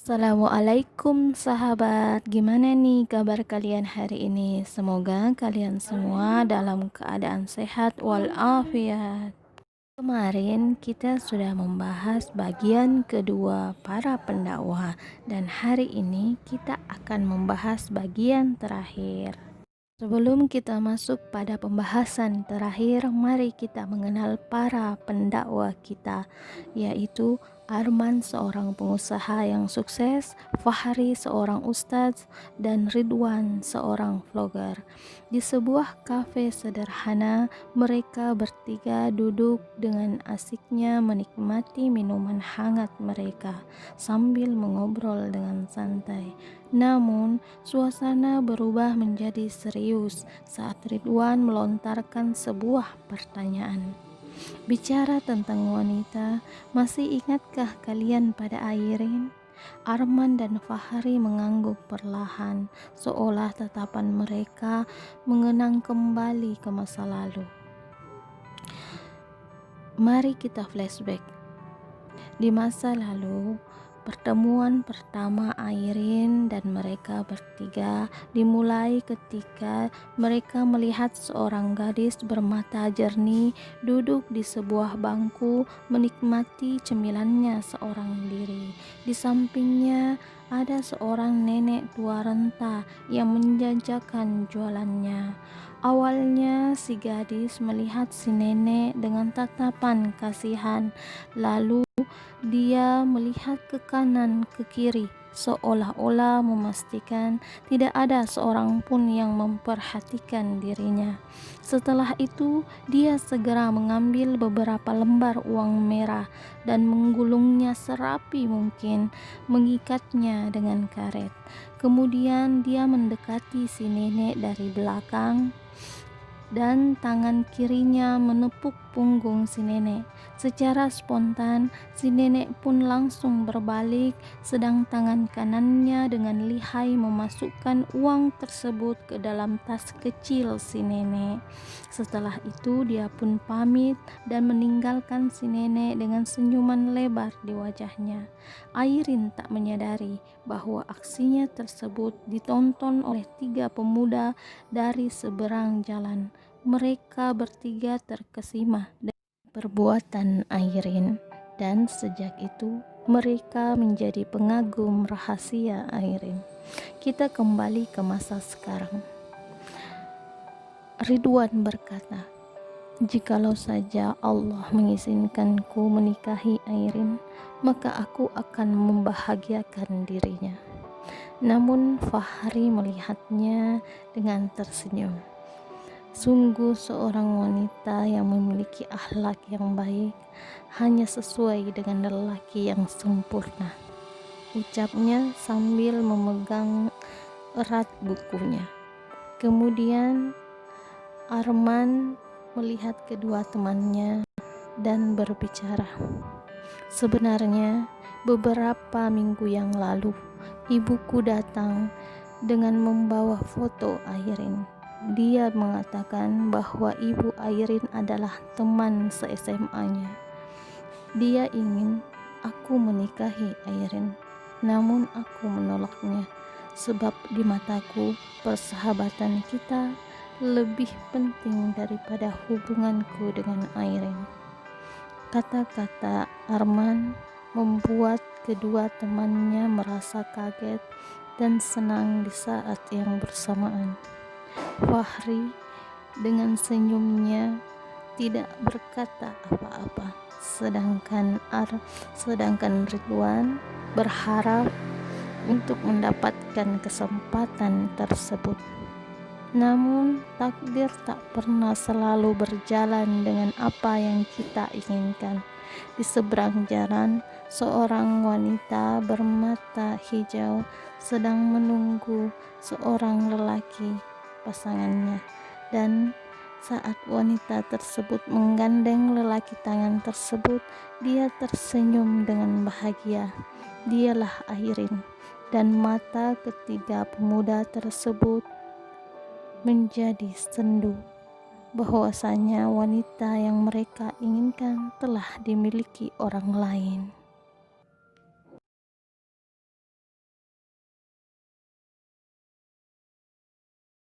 Assalamualaikum sahabat, gimana nih kabar kalian hari ini? Semoga kalian semua dalam keadaan sehat walafiat. Kemarin kita sudah membahas bagian kedua para pendakwah dan hari ini kita akan membahas bagian terakhir. Sebelum kita masuk pada pembahasan terakhir, mari kita mengenal para pendakwa kita, yaitu Arman, seorang pengusaha yang sukses, Fahri, seorang ustadz, dan Ridwan, seorang vlogger. Di sebuah kafe sederhana, mereka bertiga duduk dengan asiknya menikmati minuman hangat mereka sambil mengobrol dengan santai. Namun, suasana berubah menjadi serius saat Ridwan melontarkan sebuah pertanyaan. Bicara tentang wanita, masih ingatkah kalian pada Airin? Arman dan Fahri mengangguk perlahan, seolah tatapan mereka mengenang kembali ke masa lalu. Mari kita flashback. Di masa lalu, pertemuan pertama Airin dan mereka bertiga dimulai ketika mereka melihat seorang gadis bermata jernih duduk di sebuah bangku menikmati cemilannya seorang diri. Di sampingnya ada seorang nenek tua renta yang menjajakan jualannya. Awalnya si gadis melihat si nenek dengan tatapan kasihan, lalu dia melihat ke kanan ke kiri seolah-olah memastikan tidak ada seorang pun yang memperhatikan dirinya. Setelah itu, dia segera mengambil beberapa lembar uang merah dan menggulungnya serapi mungkin, mengikatnya dengan karet. Kemudian dia mendekati si nenek dari belakang dan tangan kirinya menepuk punggung si nenek. Secara spontan, si nenek pun langsung berbalik, sedang tangan kanannya dengan lihai memasukkan uang tersebut ke dalam tas kecil si nenek. Setelah itu, dia pun pamit dan meninggalkan si nenek dengan senyuman lebar di wajahnya. Airin tak menyadari bahwa aksinya tersebut ditonton oleh 3 pemuda dari seberang jalan. Mereka bertiga terkesima dengan perbuatan Airin, dan sejak itu mereka menjadi pengagum rahasia Airin. Kita kembali ke masa sekarang. Ridwan berkata, "Jikalau saja Allah mengizinkanku menikahi Airin, maka aku akan membahagiakan dirinya." Namun Fahri melihatnya dengan tersenyum. Sungguh seorang wanita yang memiliki akhlak yang baik hanya sesuai dengan lelaki yang sempurna, ucapnya sambil memegang erat bukunya. Kemudian Arman melihat kedua temannya dan berbicara, "Sebenarnya beberapa minggu yang lalu ibuku datang dengan membawa foto Airin. Dia mengatakan bahwa ibu Airin adalah teman se-SMA-nya. Dia ingin aku menikahi Airin, namun aku menolaknya sebab di mataku persahabatan kita lebih penting daripada hubunganku dengan Airin." Kata-kata Arman membuat kedua temannya merasa kaget dan senang di saat yang bersamaan. Fahri dengan senyumnya tidak berkata apa-apa, sedangkan Ridwan berharap untuk mendapatkan kesempatan tersebut. Namun takdir tak pernah selalu berjalan dengan apa yang kita inginkan. Di seberang jalan, seorang wanita bermata hijau sedang menunggu seorang lelaki pasangannya, dan saat wanita tersebut menggandeng lelaki tangan tersebut, dia tersenyum dengan bahagia. Dialah Airin, dan mata ketiga pemuda tersebut menjadi sendu bahwasanya wanita yang mereka inginkan telah dimiliki orang lain.